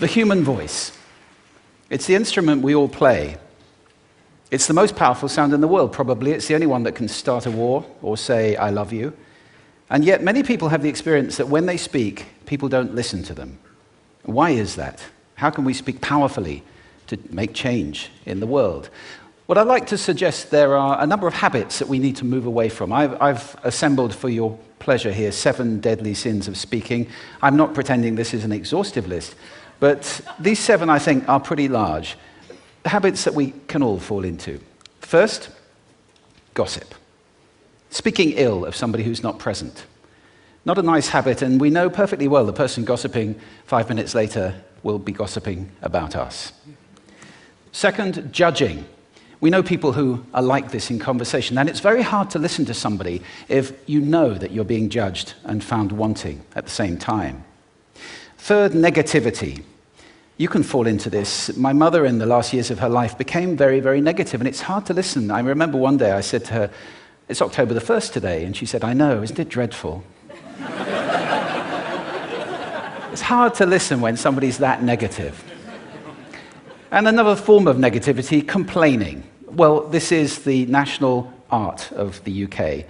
The human voice. It's the instrument we all play. It's the most powerful sound in the world, probably. It's the only one that can start a war or say, I love you. And yet many people have the experience that when they speak, people don't listen to them. Why is that? How can we speak powerfully to make change in the world? What I'd like to suggest, there are a number of habits that we need to move away from. I've assembled for your pleasure here 7 deadly sins of speaking. I'm not pretending this is an exhaustive list, but these 7, I think, are pretty large. Habits that we can all fall into. First, gossip. Speaking ill of somebody who's not present. Not a nice habit, and we know perfectly well the person gossiping 5 minutes later will be gossiping about us. Second, judging. We know people who are like this in conversation, and it's very hard to listen to somebody if you know that you're being judged and found wanting at the same time. Third, negativity. You can fall into this. My mother, in the last years of her life, became very, very negative, and it's hard to listen. I remember one day I said to her, it's October the 1st today, and she said, I know, isn't it dreadful? It's hard to listen when somebody's that negative. And another form of negativity, complaining. Well, this is the national art of the UK.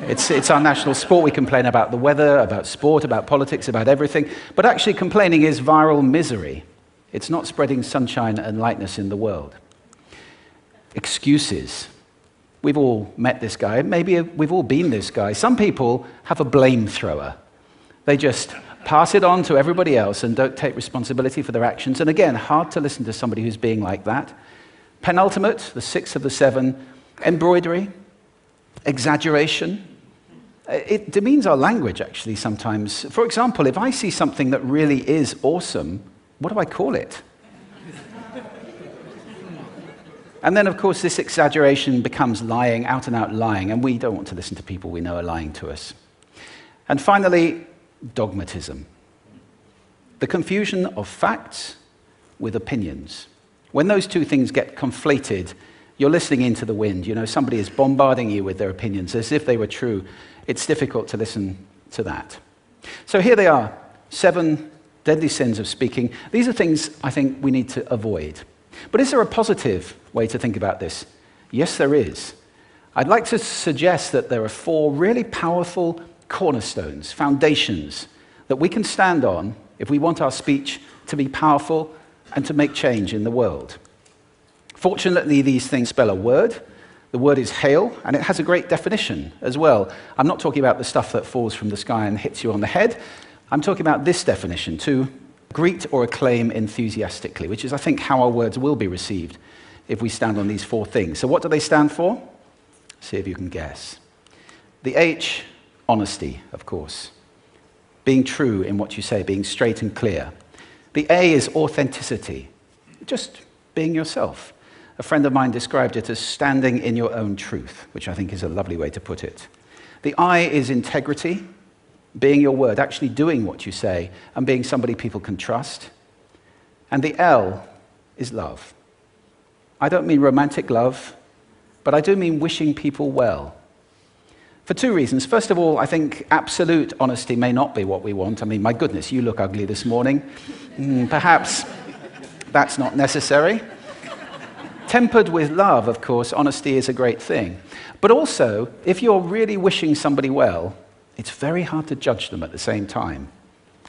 It's our national sport. We complain about the weather, about sport, about politics, about everything. But actually, complaining is viral misery. It's not spreading sunshine and lightness in the world. Excuses. We've all met this guy. Maybe we've all been this guy. Some people have a blame thrower. They just pass it on to everybody else and don't take responsibility for their actions. And again, hard to listen to somebody who's being like that. Penultimate, the 6th of the 7, embroidery, exaggeration. It demeans our language, actually, sometimes. For example, if I see something that really is awesome, what do I call it? And then, of course, this exaggeration becomes lying, out-and-out lying, and we don't want to listen to people we know are lying to us. And finally, dogmatism. The confusion of facts with opinions. When those two things get conflated, you're listening into the wind. You know, somebody is bombarding you with their opinions as if they were true. It's difficult to listen to that. So here they are, 7 deadly sins of speaking. These are things I think we need to avoid. But is there a positive way to think about this? Yes, there is. I'd like to suggest that there are 4 really powerful cornerstones, foundations, that we can stand on if we want our speech to be powerful and to make change in the world. Fortunately, these things spell a word. The word is hail, and it has a great definition as well. I'm not talking about the stuff that falls from the sky and hits you on the head. I'm talking about this definition, to greet or acclaim enthusiastically, which is, I think, how our words will be received if we stand on these 4 things. So what do they stand for? See if you can guess. The H, honesty, of course. Being true in what you say, being straight and clear. The A is authenticity, just being yourself. A friend of mine described it as standing in your own truth, which I think is a lovely way to put it. The I is integrity, being your word, actually doing what you say, and being somebody people can trust. And the L is love. I don't mean romantic love, but I do mean wishing people well. For 2 reasons. First of all, I think absolute honesty may not be what we want. I mean, my goodness, you look ugly this morning. Perhaps that's not necessary. Tempered with love, of course, honesty is a great thing. But also, if you're really wishing somebody well, it's very hard to judge them at the same time.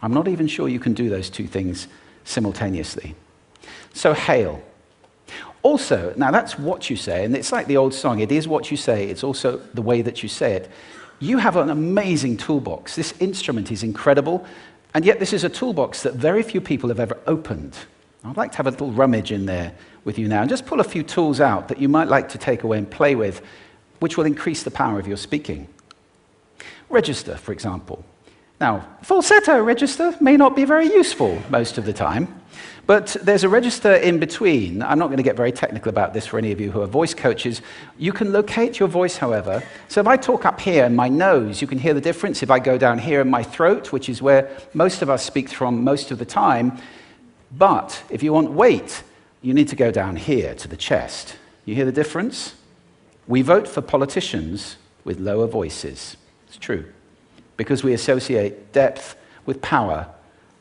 I'm not even sure you can do those 2 things simultaneously. So, hail. Also, now that's what you say, and it's like the old song, it is what you say, it's also the way that you say it. You have an amazing toolbox. This instrument is incredible, and yet this is a toolbox that very few people have ever opened. I'd like to have a little rummage in there with you now, and just pull a few tools out that you might like to take away and play with, which will increase the power of your speaking. Register, for example. Now, falsetto register may not be very useful most of the time, but there's a register in between. I'm not going to get very technical about this for any of you who are voice coaches. You can locate your voice, however. So if I talk up here in my nose, you can hear the difference. If I go down here in my throat, which is where most of us speak from most of the time, but if you want weight, you need to go down here to the chest. You hear the difference? We vote for politicians with lower voices. It's true, because we associate depth with power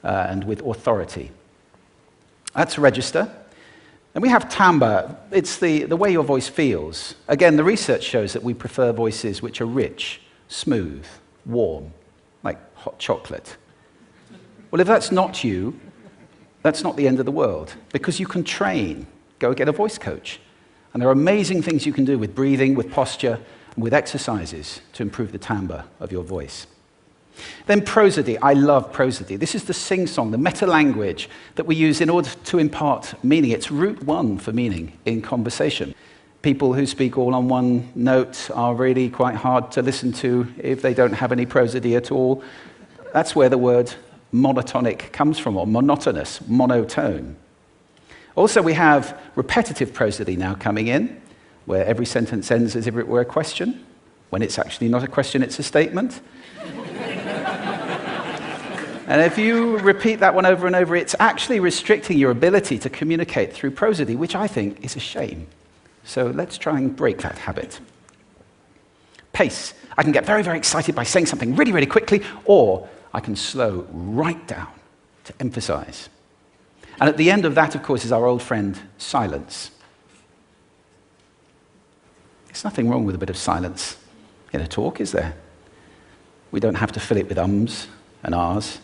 and with authority. That's register. And we have timbre. It's the way your voice feels. Again, the research shows that we prefer voices which are rich, smooth, warm, like hot chocolate. Well, if that's not you, that's not the end of the world, because you can train. Go get a voice coach. And there are amazing things you can do with breathing, with posture, and with exercises to improve the timbre of your voice. Then prosody. I love prosody. This is the sing-song, the meta-language that we use in order to impart meaning. It's route one for meaning in conversation. People who speak all on one note are really quite hard to listen to if they don't have any prosody at all. That's where the word monotonic comes from, or monotonous, monotone. Also, we have repetitive prosody now coming in, where every sentence ends as if it were a question, when it's actually not a question, it's a statement. And if you repeat that one over and over, it's actually restricting your ability to communicate through prosody, which I think is a shame. So let's try and break that habit. Pace. I can get very, very excited by saying something really, really quickly, or I can slow right down to emphasize. And at the end of that, of course, is our old friend, silence. There's nothing wrong with a bit of silence in a talk, is there? We don't have to fill it with ums and ahs.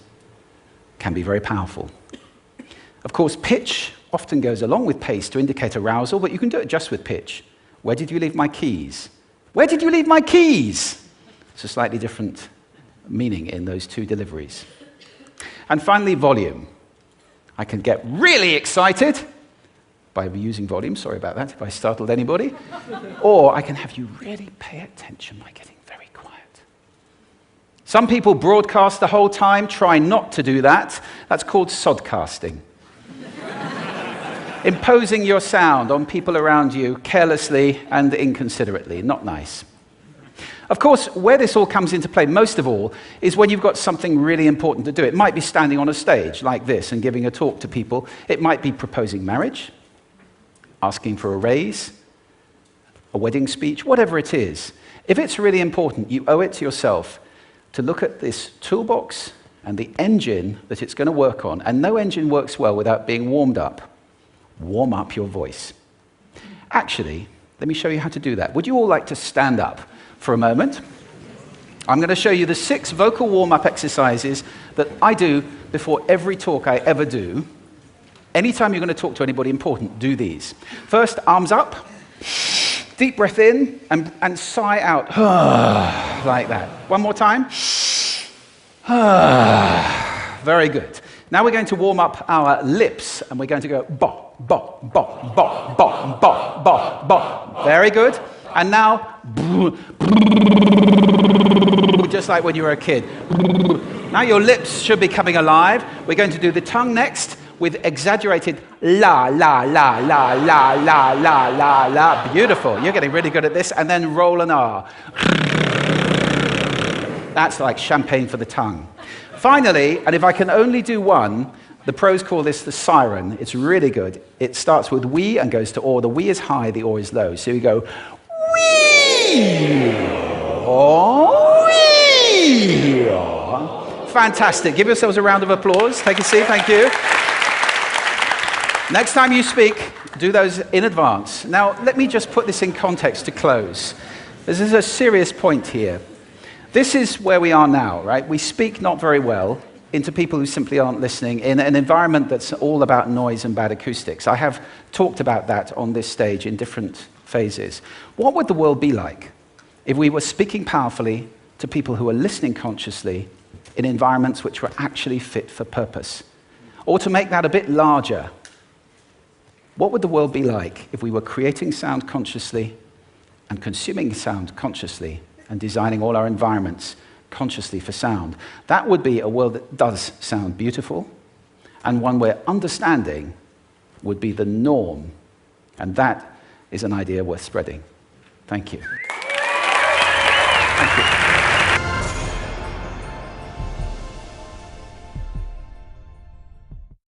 It can be very powerful. Of course, pitch often goes along with pace to indicate arousal, but you can do it just with pitch. Where did you leave my keys? Where did you leave my keys? It's a slightly different meaning in those two deliveries. And finally, volume. I can get really excited by using volume, sorry about that if I startled anybody, or I can have you really pay attention by getting very quiet. Some people broadcast the whole time. Try not to do that. That's called sodcasting. Imposing your sound on people around you carelessly and inconsiderately. Not nice. Of course, where this all comes into play most of all is when you've got something really important to do. It might be standing on a stage like this and giving a talk to people. It might be proposing marriage, asking for a raise, a wedding speech, whatever it is. If it's really important, you owe it to yourself to look at this toolbox and the engine that it's going to work on. And no engine works well without being warmed up. Warm up your voice. Actually, let me show you how to do that. Would you all like to stand up for a moment? I'm going to show you the 6 vocal warm-up exercises that I do before every talk I ever do. Anytime you're going to talk to anybody important, do these. First, arms up, deep breath in, and sigh out, like that. One more time. Very good. Now we're going to warm up our lips, and we're going to go bop, bop, bop, bop, bop, bop, bop, bop. Very good. And now, just like when you were a kid. Now your lips should be coming alive. We're going to do the tongue next with exaggerated la, la, la, la, la, la, la, la, la. Beautiful. You're getting really good at this. And then roll an R. That's like champagne for the tongue. Finally, and if I can only do one, the pros call this the siren. It's really good. It starts with we and goes to or. The we is high, the or is low. So you go wee, or, wee. Fantastic. Give yourselves a round of applause. Take a seat. Thank you. Next time you speak, do those in advance. Now, let me just put this in context to close. This is a serious point here. This is where we are now, right? We speak not very well into people who simply aren't listening in an environment that's all about noise and bad acoustics. I have talked about that on this stage in different phases. What would the world be like if we were speaking powerfully to people who are listening consciously in environments which were actually fit for purpose? Or to make that a bit larger, what would the world be like if we were creating sound consciously and consuming sound consciously and designing all our environments consciously for sound? That would be a world that does sound beautiful, and one where understanding would be the norm. And that is an idea worth spreading. Thank you. Thank you.